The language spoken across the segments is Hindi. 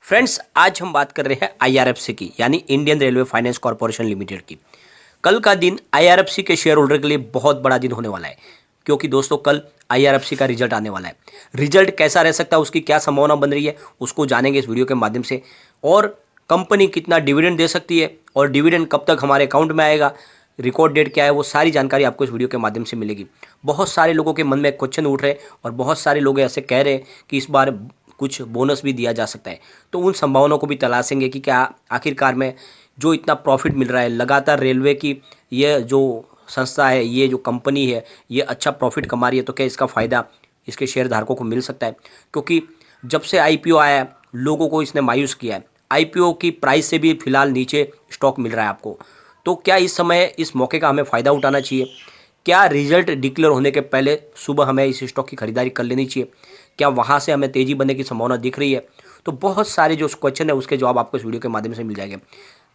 फ्रेंड्स, आज हम बात कर रहे हैं आईआरएफसी की, यानी Indian railway finance corporation limited की। कल का दिन आईआरएफसी के शेयर होल्डर के लिए बहुत बड़ा दिन होने वाला है, क्योंकि दोस्तों कल आईआरएफसी का रिजल्ट आने वाला है। रिजल्ट कैसा रह सकता है, उसकी क्या संभावना बन रही है, उसको जानेंगे इस वीडियो के माध्यम से। और कंपनी कितना डिविडेंड दे सकती है और डिविडेंड कब तक हमारे अकाउंट में आएगा, रिकॉर्ड डेट क्या है, वो सारी जानकारी आपको इस वीडियो के माध्यम से मिलेगी। बहुत सारे लोगों के मन में क्वेश्चन उठ रहे हैं और बहुत सारे लोग ऐसे कह रहे हैं कि इस बार कुछ बोनस भी दिया जा सकता है। तो उन संभावनाओं को भी तलाशेंगे कि क्या आखिरकार में जो इतना प्रॉफिट मिल रहा है लगातार, रेलवे की ये जो संस्था है, ये जो कंपनी है, ये अच्छा प्रॉफिट कमा रही है, तो क्या इसका फ़ायदा इसके शेयर धारकों को मिल सकता है? क्योंकि जब से आईपीओ आया है, लोगों को इसने मायूस किया है। आईपीओ की प्राइस से भी फिलहाल नीचे स्टॉक मिल रहा है आपको। तो क्या इस समय इस मौके का हमें फ़ायदा उठाना चाहिए? क्या रिजल्ट डिक्लेयर होने के पहले सुबह हमें इस स्टॉक की खरीदारी कर लेनी चाहिए? क्या वहाँ से हमें तेज़ी बनने की संभावना दिख रही है? तो बहुत सारे जो क्वेश्चन है उसके जवाब आपको इस वीडियो के माध्यम से मिल जाएंगे।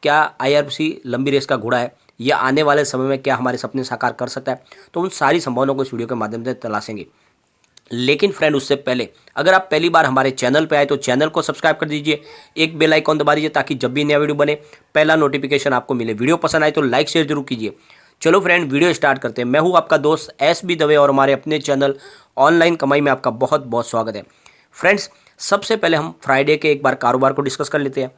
क्या आईआरएफसी लंबी रेस का घोड़ा है? या आने वाले समय में क्या हमारे सपने साकार कर सकता है? तो उन सारी संभावनाओं को इस वीडियो के माध्यम से तलाशेंगे। लेकिन फ्रेंड, उससे पहले अगर आप पहली बार हमारे चैनल पर आए तो चैनल को सब्सक्राइब कर दीजिए, एक बेल आइकॉन दबा दीजिए ताकि जब भी नया वीडियो बने पहला नोटिफिकेशन आपको मिले। वीडियो पसंद आए तो लाइक शेयर जरूर कीजिए। चलो फ्रेंड, वीडियो स्टार्ट करते हैं। मैं हूं आपका दोस्त एस.बी. दवे और हमारे अपने चैनल ऑनलाइन कमाई में आपका बहुत बहुत स्वागत है। फ्रेंड्स, सबसे पहले हम फ्राइडे के एक बार कारोबार को डिस्कस कर लेते हैं।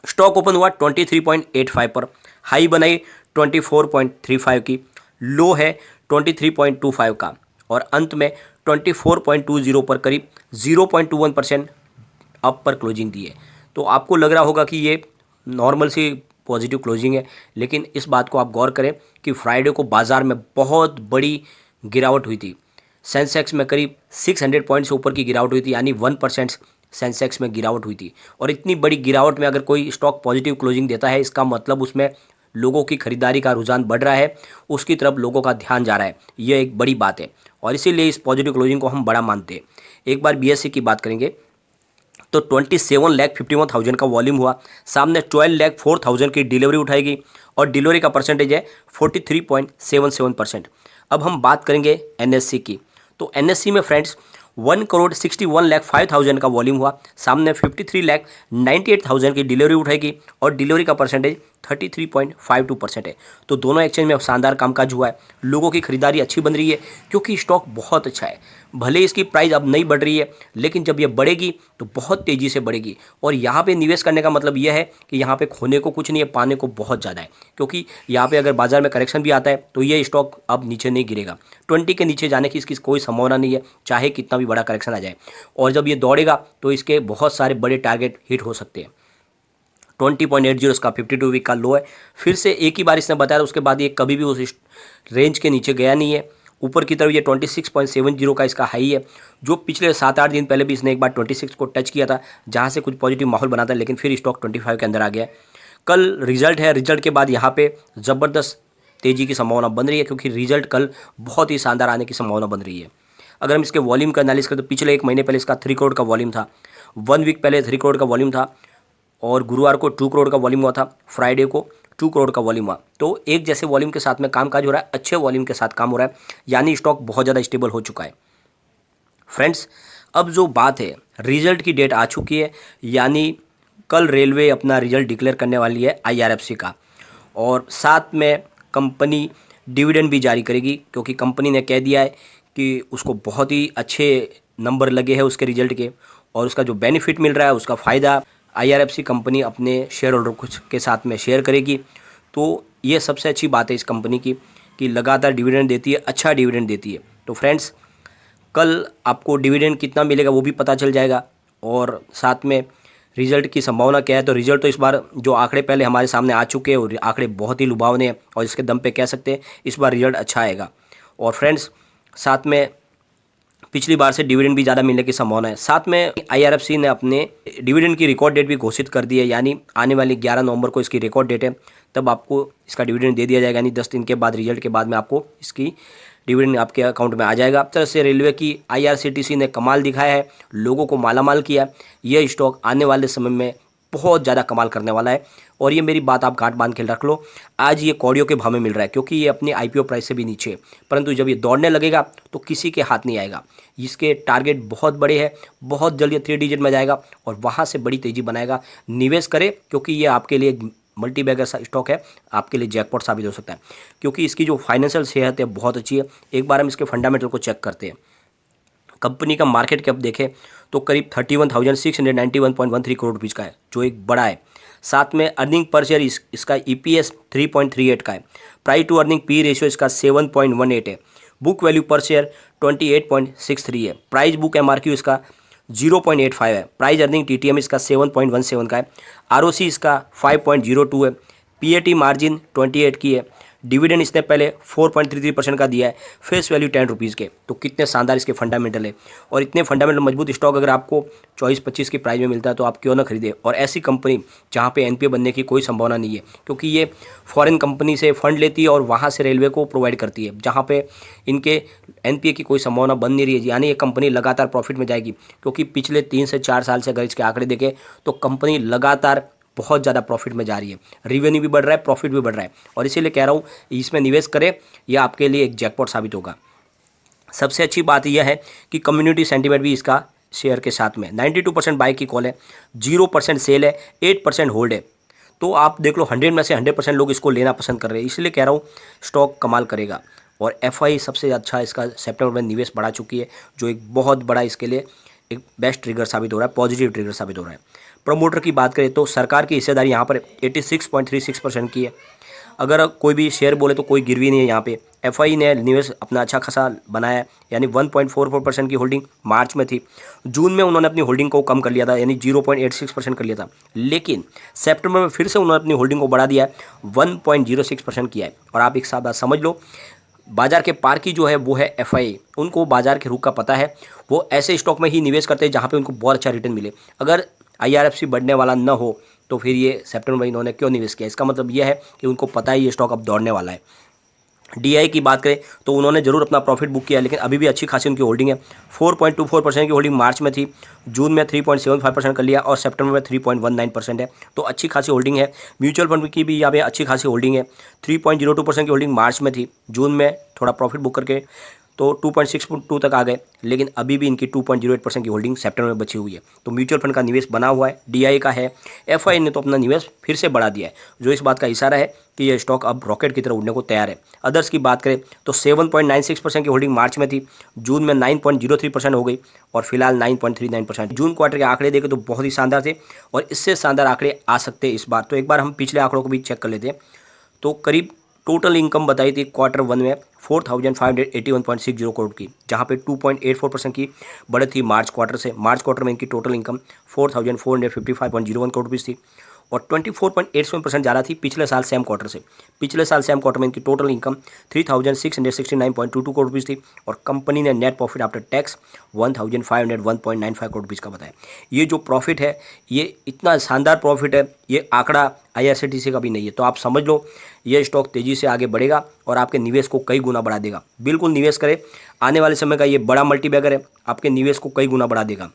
स्टॉक ओपन हुआ 23.85 पर, हाई बनाई 24.35 की, लो है 23.25 का और अंत में 24.20 पर करीब 0.21% अप पर क्लोजिंग दी है। तो आपको लग रहा होगा कि ये नॉर्मल सी पॉजिटिव क्लोजिंग है, लेकिन इस बात को आप गौर करें कि फ्राइडे को बाजार में बहुत बड़ी गिरावट हुई थी। सेंसेक्स में करीब 600 पॉइंट से ऊपर की गिरावट हुई थी, यानी 1% सेंसेक्स में गिरावट हुई थी। और इतनी बड़ी गिरावट में अगर कोई स्टॉक पॉजिटिव क्लोजिंग देता है, इसका मतलब उसमें लोगों की खरीदारी का रुझान बढ़ रहा है, उसकी तरफ लोगों का ध्यान जा रहा है। यह एक बड़ी बात है और इसीलिए इस पॉजिटिव क्लोजिंग को हम बड़ा मानते हैं। एक बार बीएससी की बात करेंगे तो 27,51,000 का वॉल्यूम हुआ, सामने 12,04,000 की डिलीवरी उठाएगी और डिलीवरी का परसेंटेज है 43.77%। अब हम बात करेंगे एनएससी की। तो एनएससी में फ्रेंड्स 1,61,05,000 का वॉल्यूम हुआ, सामने 53,98,000 की डिलीवरी उठाएगी और डिलीवरी का परसेंटेज 33.52% है। तो दोनों एक्सचेंज में शानदार कामकाज हुआ है, लोगों की खरीदारी अच्छी बन रही है क्योंकि स्टॉक बहुत अच्छा है। भले इसकी प्राइस अब नहीं बढ़ रही है, लेकिन जब ये बढ़ेगी तो बहुत तेज़ी से बढ़ेगी। और यहाँ पे निवेश करने का मतलब यह है कि यहाँ पे खोने को कुछ नहीं है, पाने को बहुत ज़्यादा है, क्योंकि यहाँ पे अगर बाजार में करेक्शन भी आता है तो ये स्टॉक अब नीचे नहीं गिरेगा। 20 के नीचे जाने की इसकी कोई संभावना नहीं है, चाहे कितना भी बड़ा करेक्शन आ जाए। और जब ये दौड़ेगा तो इसके बहुत सारे बड़े टारगेट हिट हो सकते हैं। 20.80 इसका 52 वीक का लो है। फिर से एक ही बार इसने बताया, उसके बाद ये कभी भी उस रेंज के नीचे गया नहीं है। ऊपर की तरफ ये 26.70 का इसका हाई है, जो पिछले 7-8 दिन पहले भी इसने एक बार 26 को टच किया था, जहां से कुछ पॉजिटिव माहौल बना था, लेकिन फिर स्टॉक 25 के अंदर आ गया है। कल रिजल्ट है, रिजल्ट के बाद यहाँ पे ज़बरदस्त तेज़ी की संभावना बन रही है, क्योंकि रिजल्ट कल बहुत ही शानदार आने की संभावना बन रही है। अगर हम इसके वॉल्यूम का एनालिसिस करें तो पिछले एक महीने पहले इसका 3 करोड़ का वॉल्यूम था, 1 वीक पहले 3 करोड़ का वॉल्यूम था और गुरुवार को 2 करोड़ का वॉल्यूम हुआ था, फ्राइडे को 2 करोड़ का वॉल्यूम हुआ। तो एक जैसे वॉल्यूम के साथ में कामकाज हो रहा है, अच्छे वॉल्यूम के साथ काम हो रहा है, यानी स्टॉक बहुत ज़्यादा स्टेबल हो चुका है। फ्रेंड्स, अब जो बात है, रिजल्ट की डेट आ चुकी है, यानी कल रेलवे अपना रिजल्ट डिक्लेयर करने वाली है आईआरएफसी का, और साथ में कंपनी डिविडेंड भी जारी करेगी, क्योंकि कंपनी ने कह दिया है कि उसको बहुत ही अच्छे नंबर लगे हैं उसके रिजल्ट के, और उसका जो बेनिफिट मिल रहा है उसका फ़ायदा आईआरएफसी कंपनी अपने शेयर होल्डर कुछ के साथ में शेयर करेगी। तो ये सबसे अच्छी बात है इस कंपनी की कि लगातार डिविडेंड देती है, अच्छा डिविडेंड देती है। तो फ्रेंड्स, कल आपको डिविडेंड कितना मिलेगा वो भी पता चल जाएगा, और साथ में रिजल्ट की संभावना क्या है। तो रिजल्ट तो इस बार जो आंकड़े पहले हमारे सामने आ चुके हैं, और आंकड़े बहुत ही लुभावने हैं, और इसके दम पे कह सकते हैं इस बार रिजल्ट अच्छा आएगा। और फ्रेंड्स, साथ में पिछली बार से डिविडेंड भी ज़्यादा मिलने की संभावना है। साथ में आईआरएफसी ने अपने डिविडेंड की रिकॉर्ड डेट भी घोषित कर दी है, यानी आने वाली 11 नवंबर को इसकी रिकॉर्ड डेट है, तब आपको इसका डिविडेंड दे दिया जाएगा, यानी 10 दिन के बाद, रिजल्ट के बाद में आपको इसकी डिविडेंड आपके अकाउंट में आ जाएगा। इस तरह से रेलवे की आईआरसीटीसी ने कमाल दिखाया है, लोगों को मालामाल किया। यह स्टॉक आने वाले समय में बहुत ज़्यादा कमाल करने वाला है। और ये मेरी बात आप गांठ बांध के रख लो, आज ये कौड़ियों के भाव में मिल रहा है क्योंकि ये अपनी आईपीओ प्राइस से भी नीचे है, परंतु जब ये दौड़ने लगेगा तो किसी के हाथ नहीं आएगा। इसके टारगेट बहुत बड़े हैं, बहुत जल्द ये 3 डिजिट में जाएगा और वहाँ से बड़ी तेज़ी बनाएगा। निवेश करें क्योंकि ये आपके लिए मल्टी बैगर स्टॉक है, आपके लिए जैकपॉट साबित हो सकता है क्योंकि इसकी जो फाइनेंशियल सेहत है बहुत अच्छी है। एक बार हम इसके फंडामेंटल को चेक करते हैं। कंपनी का मार्केट कैप देखें तो करीब 31,691.13 करोड़ रुपीज़ का है, जो एक बड़ा है। साथ में अर्निंग पर शेयर इसका ईपीएस 3.38 का है। Price to earning P ratio इसका 7.18 है। बुक वैल्यू पर शेयर 28.63 है। प्राइस बुक एमआरक्यू इसका 0.85 है। प्राइस अर्निंग टीटीएम इसका 7.17 का है। आरओसी इसका 5.02 है। पीएटी मार्जिन 28 की है। डिविडेंड इसने पहले 4.33% का दिया है, फेस वैल्यू 10 रुपीज़ के। तो कितने शानदार इसके फंडामेंटल है, और इतने फंडामेंटल मजबूत स्टॉक अगर आपको 24-25 की प्राइस में मिलता है तो आप क्यों ना खरीदें। और ऐसी कंपनी जहाँ पे एनपीए बनने की कोई संभावना नहीं है क्योंकि ये फॉरेन कंपनी से फंड लेती है और वहाँ से रेलवे को प्रोवाइड करती है, जहाँ पे इनके एनपीए की कोई संभावना बन नहीं रही है। यानी ये कंपनी लगातार प्रॉफिट में जाएगी क्योंकि पिछले 3 से 4 साल से अगर इसके आंकड़े देखें तो कंपनी लगातार बहुत ज़्यादा प्रॉफिट में जा रही है। रिवेन्यू भी बढ़ रहा है, प्रॉफिट भी बढ़ रहा है, और इसीलिए कह रहा हूँ इसमें निवेश करें, यह आपके लिए एक जैकपॉट साबित होगा। सबसे अच्छी बात यह है कि कम्युनिटी सेंटीमेंट भी इसका शेयर के साथ में 92% बाय की कॉल है, 0% सेल है, 8% होल्ड है। तो आप देख लो 100 में से 100% लोग इसको लेना पसंद कर रहे हैं, इसलिए कह रहा हूँ स्टॉक कमाल करेगा। और एफआई सबसे अच्छा इसका सितंबर में निवेश बढ़ा चुकी है, जो एक बहुत बड़ा इसके लिए एक बेस्ट ट्रिगर साबित हो रहा है, पॉजिटिव ट्रिगर साबित हो रहा है। प्रमोटर की बात करें तो सरकार की हिस्सेदारी यहाँ पर 86.36% की है। अगर कोई भी शेयर बोले तो कोई गिरवी नहीं है यहाँ पे। एफआई ने निवेश अपना अच्छा खासा बनाया है, यानी 1.44% की होल्डिंग मार्च में थी। जून में उन्होंने अपनी होल्डिंग को कम कर लिया था, यानी 0.86% कर लिया था, लेकिन सितंबर में फिर से उन्होंने अपनी होल्डिंग को बढ़ा दिया है, 1.06% किया है। और आप एक साथ बात समझ लो, बाजार के पार की जो है वो है एफआई। उनको बाजार के रुख का पता है, वो ऐसे स्टॉक में ही निवेश करते हैं जहाँ पे उनको बहुत अच्छा रिटर्न मिले। अगर आईआरएफसी बढ़ने वाला न हो तो फिर ये सितंबर में इन्होंने क्यों निवेश किया? इसका मतलब यह है कि उनको पता है ये स्टॉक अब दौड़ने वाला है। डीआई की बात करें तो उन्होंने जरूर अपना प्रॉफिट बुक किया, लेकिन अभी भी अच्छी खासी उनकी होल्डिंग है। 4.24% की होल्डिंग मार्च में थी, जून में 3.75% कर लिया और सितंबर में 3.19% है। तो अच्छी खासी होल्डिंग है। म्यूचुअल फंड की भी यहाँ पे अच्छी खासी होल्डिंग है। 3.02% की होल्डिंग मार्च में थी, जून में थोड़ा प्रॉफिट बुक करके तो 2.62 तक आ गए, लेकिन अभी भी इनकी 2.08% की होल्डिंग सितंबर में बची हुई है। तो म्यूचुअल फंड का निवेश बना हुआ है, डीआई का है। एफआई ने तो अपना निवेश फिर से बढ़ा दिया है, जो इस बात का इशारा है कि यह स्टॉक अब रॉकेट की तरह उड़ने को तैयार है। अदर्स की बात करें तो 7.96% की होल्डिंग मार्च में थी, जून में 9.03% हो गई और फिलहाल 9.39%। जून क्वार्टर के आंकड़े देखें तो बहुत ही शानदार थे और इससे शानदार आंकड़े आ सकते हैं इस बार। तो एक बार हम पिछले आंकड़ों को भी चेक कर लेते हैं। तो करीब टोटल इनकम बताई थी क्वार्टर 1 में 4,581.60 करोड़ की, जहाँ पे 2.84% की बढ़त थी मार्च क्वार्टर से। मार्च क्वार्टर में इनकी टोटल इनकम 4,455.01 करोड़ रुपीज़ थी और 24.87% ज़्यादा थी पिछले साल सेम क्वार्टर से। पिछले साल सेम क्वार्टर में इनकी टोटल इनकम 3,669.22 करोड़ रुपीज़ थी और कंपनी ने net profit after tax 1,501.95 crore rupees का बताया। ये जो प्रॉफिट है, ये इतना शानदार प्रॉफिट है, ये आंकड़ा आईआरसीटीसी का भी नहीं है। तो आप समझ लो ये स्टॉक तेज़ी से आगे बढ़ेगा और आपके निवेश को कई गुना बढ़ा देगा। बिल्कुल निवेश करें, आने वाले समय का ये बड़ा मल्टीबैगर है, आपके निवेश को कई गुना बढ़ा देगा।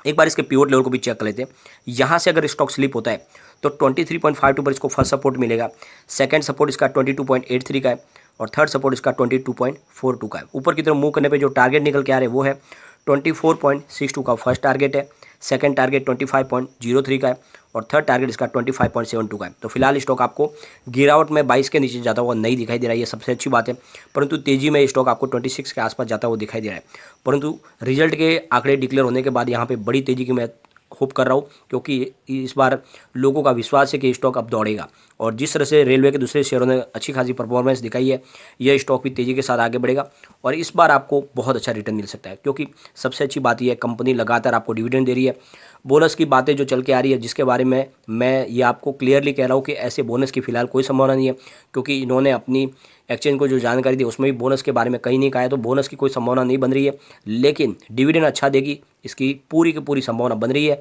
एक बार इसके पिवट लेवल को भी चेक कर लेते हैं। यहाँ से अगर स्टॉक स्लिप होता है तो 23.52 पर इसको फर्स्ट सपोर्ट मिलेगा, सेकंड सपोर्ट इसका 22.83 का है और थर्ड सपोर्ट इसका 22.42 का है। ऊपर की तरफ मूव करने पे जो टारगेट निकल के आ रहे हैं वो है 24.62 का फर्स्ट टारगेट है, सेकंड टारगेट 25.03 का है और थर्ड टारगेट इसका 25.72 का है। तो फिलहाल स्टॉक आपको गिरावट में 22 के नीचे जाता हुआ नहीं दिखाई दे रहा है, ये सबसे अच्छी बात है, परंतु तेजी में स्टॉक आपको 26 के आसपास जाता हुआ दिखाई दे रहा है। परंतु रिजल्ट के आंकड़े डिक्लेयर होने के बाद यहाँ पे बड़ी तेजी की मैं होप कर रहा हूँ, क्योंकि इस बार लोगों का विश्वास है कि स्टॉक अब दौड़ेगा और जिस तरह से रेलवे के दूसरे शेयरों ने अच्छी खासी परफॉर्मेंस दिखाई है, यह स्टॉक भी तेज़ी के साथ आगे बढ़ेगा और इस बार आपको बहुत अच्छा रिटर्न मिल सकता है। क्योंकि सबसे अच्छी बात यह है कंपनी लगातार आपको डिविडेंड दे रही है। बोनस की बातें जो चल के आ रही है, जिसके बारे में मैं ये आपको क्लियरली कह रहा हूँ कि ऐसे बोनस की फ़िलहाल कोई संभावना नहीं है, क्योंकि इन्होंने अपनी एक्सचेंज को जो जानकारी दी उसमें भी बोनस के बारे में कहीं नहीं कहा है, तो बोनस की कोई संभावना नहीं बन रही है। लेकिन डिविडेंड अच्छा देगी, इसकी पूरी की पूरी संभावना बन रही है।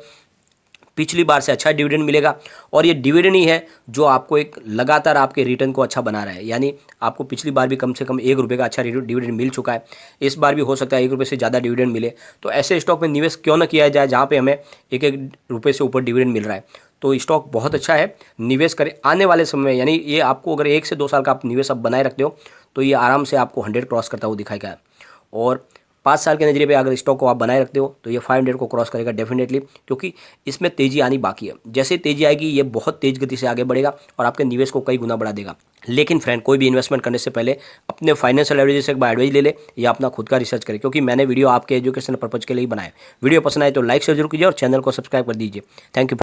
पिछली बार से अच्छा डिविडेंड मिलेगा और ये डिविडेंड ही है जो आपको एक लगातार आपके रिटर्न को अच्छा बना रहा है। यानी आपको पिछली बार भी कम से कम ₹1 का अच्छा डिविडेंड मिल चुका है, इस बार भी हो सकता है ₹1 से ज़्यादा डिविडेंड मिले। तो ऐसे स्टॉक में निवेश क्यों ना किया जाए जहाँ पे हमें ₹1 से ऊपर डिविडेंड मिल रहा है। तो स्टॉक बहुत अच्छा है, निवेश करें आने वाले समय में। यानी ये आपको अगर 1 से 2 साल का आप निवेश अब बनाए रखते हो तो ये आराम से आपको 100 क्रॉस करता हुआ दिखाएगा। और 5 साल के नज़रिए पे अगर स्टॉक को आप बनाए रखते हो तो ये 500 को क्रॉस करेगा डेफिनेटली, क्योंकि इसमें तेज़ी आनी बाकी है। जैसे तेज़ी आएगी ये बहुत तेज़ गति से आगे बढ़ेगा और आपके निवेश को कई गुना बढ़ा देगा। लेकिन फ्रेंड, कोई भी इन्वेस्टमेंट करने से पहले अपने फाइनेंशियल एडवाइजर से एक बार एडवाइस ले ले या अपना खुद का रिसर्च करें, क्योंकि मैंने वीडियो आपके एजुकेशन पर्पज के लिए ही बनाया। वीडियो पसंद आए तो लाइक शेयर जरूर कीजिए और चैनल को सब्सक्राइब कर दीजिए। Thank you.